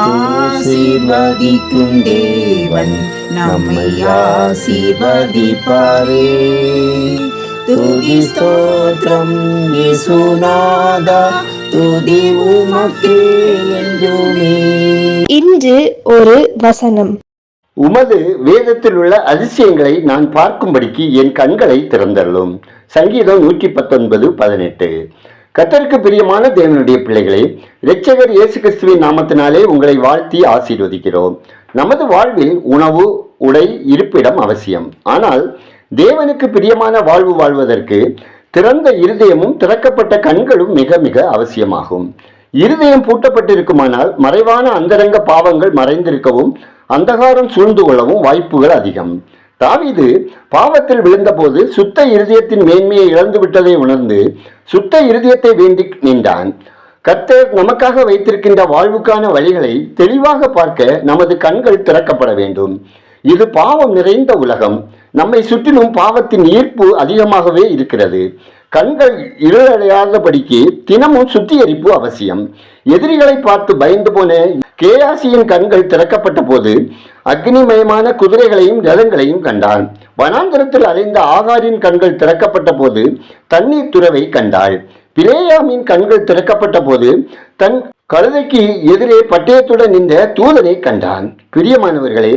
ஆசீர்வதிக்கும் தேவன் நம்மை ஆசீர்வதிப்பாரே. துதி ஸ்தோத்திரம் இயேசுநாதா, துதி உமக்கே என்றுமே. இன்று ஒரு வசனம். உமது வேதத்தில் உள்ள அதிசயங்களை நான் பார்க்கும்படிக்கு என் கண்களை திறந்தள்ளும். சங்கீதம் 119:18. கர்த்தருக்கு பிரியமான தேவனுடைய பிள்ளைகளே, இரட்சகர் இயேசு கிறிஸ்துவின் நாமத்தினாலே உங்களை வாழ்த்தி ஆசீர்வதிக்கிறோம். நமது வாழ்வில் உணவு, உடை, இருப்பிடம் அவசியம். ஆனால் தேவனுக்கு பிரியமான வாழ்வு வாழ்வதற்கு திறந்த இருதயமும் திறக்கப்பட்ட கண்களும் மிக மிக அவசியமாகும். இருதயம் பூட்டப்பட்டிருக்குமானால் மறைவான அந்தரங்க பாவங்கள் மறைந்திருக்கவும் அந்தகாரம் சூழ்ந்து கொள்ளவும் வாய்ப்புகள் அதிகம். தாவீது பாவத்தில் விழுந்தபோது சுத்த இருதயத்தின் மேன்மையை இழந்து விட்டதை உணர்ந்து சுத்த இருதயத்தை வேண்டி நின்றான். கர்த்தர் நமக்காக வைத்திருக்கின்ற வாழ்வுக்கான வழிகளை தெளிவாக பார்க்க நமது கண்கள் திறக்கப்பட வேண்டும். இது பாவம் நிறைந்த உலகம். நம்மை சுற்றிலும் பாவத்தின் ஈர்ப்பு அதிகமாகவே இருக்கிறது. கண்கள் இருளடையாதபடிக்கு தினமும் சுத்திகரிப்பு அவசியம். எதிரிகளை பார்த்து பயந்து போன கேயாசியின் கண்கள் திறக்கப்பட்ட போது அக்னிமயமான குதிரைகளையும் ரதங்களையும் கண்டான். வனாந்தரத்தில் அலைந்த ஆகாரின் கண்கள் திறக்கப்பட்ட போது தண்ணீர் துறவை கண்டாள். பிலேயாமின் கண்கள் திறக்கப்பட்ட போது தன் கழுதைக்கு எதிரே பட்டயத்துடன் நின்ற தூதனை கண்டான். பிரியமானவர்களே,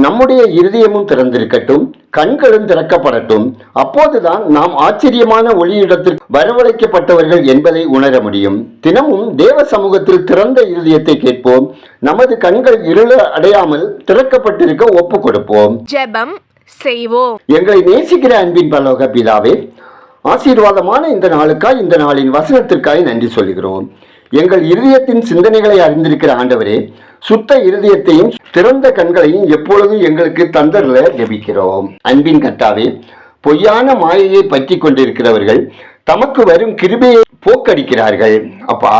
நம்முடைய இருதயமும் திறந்திருக்கட்டும், கண்களும் திறக்கப்படட்டும். அப்போதுதான் நாம் ஆச்சரியமான ஒளியிடத்திற்கு வரவழைக்கப்பட்டவர்கள் என்பதை உணர முடியும். தினமும் தேவ சமூகத்தில் திறந்த இருதயத்தை கேட்போம். நமது கண்கள் இருள அடையாமல் திறக்கப்பட்டிருக்க ஒப்பு கொடுப்போம். ஜெபம் செய்வோம். எங்களை நேசிக்கிற அன்பின் பரலோக பிதாவே, ஆசீர்வாதமான இந்த நாளுக்காய், இந்த நாளின் வசனத்திற்காய் நன்றி சொல்கிறோம். எங்கள் இருதயத்தின் சிந்தனைகளை அறிந்திருக்கிற ஆண்டவரே, சுத்த இருதயத்தையும் திறந்த கண்களையும் எப்பொழுதும் எங்களுக்கு தந்தரல ஜெபிக்கிறோம். அன்பின் கர்த்தாவே, பொய்யான மாயையை பற்றி கொண்டிருக்கிறவர்கள் தமக்கு வரும் கிருபையை போக்கடிக்கிறார்கள். அப்பா,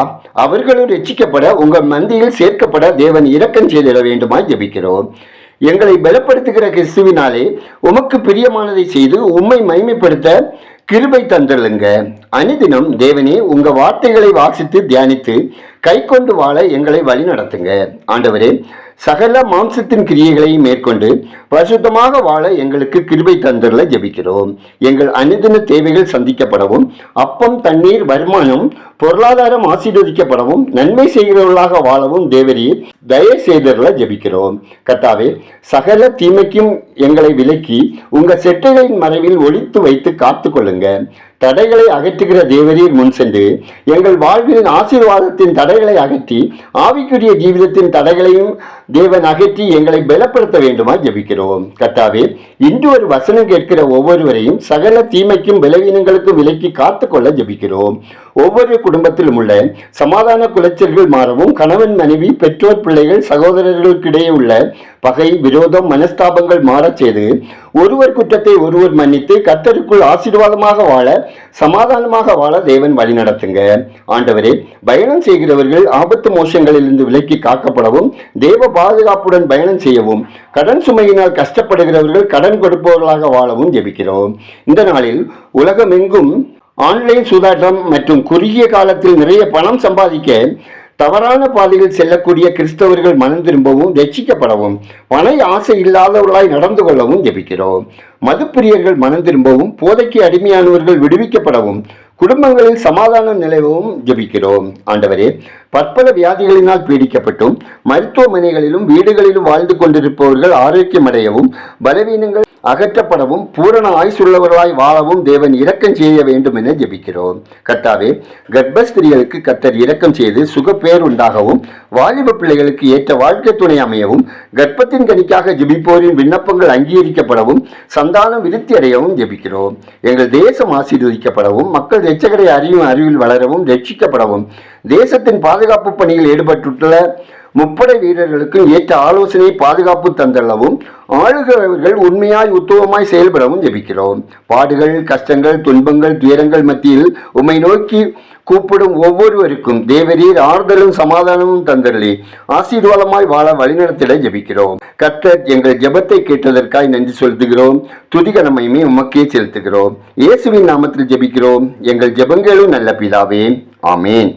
அவர்களும் ரட்சிக்கப்பட உங்கள் மந்தியில் சேர்க்கப்பட தேவன் இரக்கம் செய்திட வேண்டுமாய் ஜெபிக்கிறோம். எங்களை பலப்படுத்துகிற கிறிஸ்துவினாலே உமக்கு பிரியமானதை செய்து உம்மை மகிமைப்படுத்த கிருபை தந்தருளுங்க. அனுதினம் தேவனே, உங்க வார்த்தைகளை வாசித்து தியானித்து கை கொண்டு வாழ எங்களை வழி நடத்துங்க. ஆண்டவரே, சகல மாம்சத்தின் கிரியைகளையும் மேற்கொண்டு பரிசுத்தமாக வாழ எங்களுக்கு கிருபை தந்தருள ஜெபிக்கிறோம். எங்கள் அனுதின தேவைகள் சந்திக்கப்படவும், அப்பம், தண்ணீர், வருமானம், பொருளாதாரம் ஆசீர்வதிக்கப்படவும், நன்மை செய்கிறவர்களாக வாழவும் தேவரீர் தயவு செய்தருள ஜெபிக்கிறோம். கர்த்தாவே, சகல தீமைக்கும் எங்களை விலக்கி உங்க செட்டைகளின் மறைவில் ஒளித்து வைத்து காத்து கொள்ளுங்க. தடைகளை அகற்றுகிற தேவரீர் முன் சென்று எங்கள் வாழ்வின் ஆசீர்வாதத்தின் தடைகளை அகற்றி ஆவிக்குரிய ஜீவிதத்தின் தடைகளையும் தேவன் அகற்றி எங்களை பலப்படுத்த வேண்டுமா ஜெபிக்கிறோம். கர்த்தாவே, இன்று ஒரு வசனம் கேட்கிற ஒவ்வொருவரையும் சகல தீமைக்கும் பலவீனங்களுக்கும் விலக்கி காத்து கொள்ள ஜெபிக்கிறோம். ஒவ்வொரு குடும்பத்திலும் உள்ள சமாதான குலைச்சல்கள் மாறவும், கணவன், மனைவி, பெற்றோர், பிள்ளைகள், சகோதரர்களுக்கிடையே உள்ள பகை, விரோதம், மனஸ்தாபங்கள் மாறச் செய்து ஒருவர் குற்றத்தை ஒருவர் மன்னித்து கர்த்தருக்குள் ஆசீர்வாதமாக வாழ, சமாதானமாக வாழ தேவன் வழி நடத்துங்க. ஆண்டவரே, பயணம் செய்கிறவர்கள் ஆபத்து மோசங்களிலிருந்து விலக்கி காக்கப்படவும், தேவ பாதுகாப்புடன் பயணம் செய்யவும், கடன் சுமையினால் கஷ்டப்படுகிறவர்கள் கடன் கொடுப்பவர்களாக வாழவும் ஜெபிக்கிறோம். இந்த நாளில் உலகமெங்கும் ஆன்லைன் சூதாட்டம் மற்றும் குறுகிய காலத்தில் நிறைய பணம் சம்பாதிக்க தவறான பாதையில் செல்லக்கூடிய கிறிஸ்தவர்கள் மனம் திரும்பவும், ரட்சிக்கப்படவும், பண ஆசை இல்லாதவர்களாய் நடந்து கொள்ளவும் ஜெபிக்கிறோம். மதுப்பிரியர்கள் மனம் திரும்பவும், போதைக்கு அடிமையானவர்கள் விடுவிக்கப்படவும், குடும்பங்களில் சமாதானம் நிலவும் ஜெபிக்கிறோம். ஆண்டவரே, பற்பல வியாதிகளினால் பீடிக்கப்பட்டும் மருத்துவமனைகளிலும் வீடுகளிலும் வாழ்ந்து கொண்டிருப்பவர்கள் ஆரோக்கியமடையவும், பலவீனங்கள் அகற்றப்படவும், பூரண ஆயுசுள்ளவர்களாய் வாழவும் தேவன் இரக்கம் செய்ய வேண்டும் என ஜெபிக்கிறோம். கர்த்தாவே, கர்ப்பஸ்திரிகளுக்கு கர்த்தர் இரக்கம் செய்து சுகப்பேர் உண்டாகவும், வாலிப பிள்ளைகளுக்கு ஏற்ற வாழ்க்கை துணை அமையவும், கர்ப்பத்தின் கனிக்காக ஜெபிப்போரின் விண்ணப்பங்கள் அங்கீகரிக்கப்படவும், சந்தானம் விருத்தி அடையவும் ஜெபிக்கிறோம். எங்கள் தேசம் ஆசீர்வதிக்கப்படவும், மக்கள் இரட்சகரை அறியும் அறிவில் வளரவும், ரட்சிக்கப்படவும், தேசத்தின் பாதுகாப்பு பணியில் ஈடுபட்டுள்ள முப்படை வீரர்களுக்கும் ஏற்ற ஆலோசனை பாதுகாப்பு தந்தள்ளவும், ஆளுகிறவர்கள் உண்மையாய் உத்துவமாய் செயல்படவும் ஜெபிக்கிறோம். பாடுகள், கஷ்டங்கள், துன்பங்கள், துயரங்கள் மத்தியில் உம்மை நோக்கி கூப்பிடும் ஒவ்வொருவருக்கும் தேவரீர் ஆறுதலும் சமாதானமும் தந்தள்ளி ஆசீர்வாதமாய் வாழ வழிநடத்திட ஜெபிக்கிறோம். கர்த்தர் எங்கள் ஜெபத்தை கேட்டதற்காய் நன்றி செலுத்துகிறோம். துதிகனமையுமே உமக்கே செலுத்துகிறோம். இயேசுவின் நாமத்தில் ஜெபிக்கிறோம். எங்கள் ஜெபங்களும் நல்ல பிதாவே, ஆமேன்.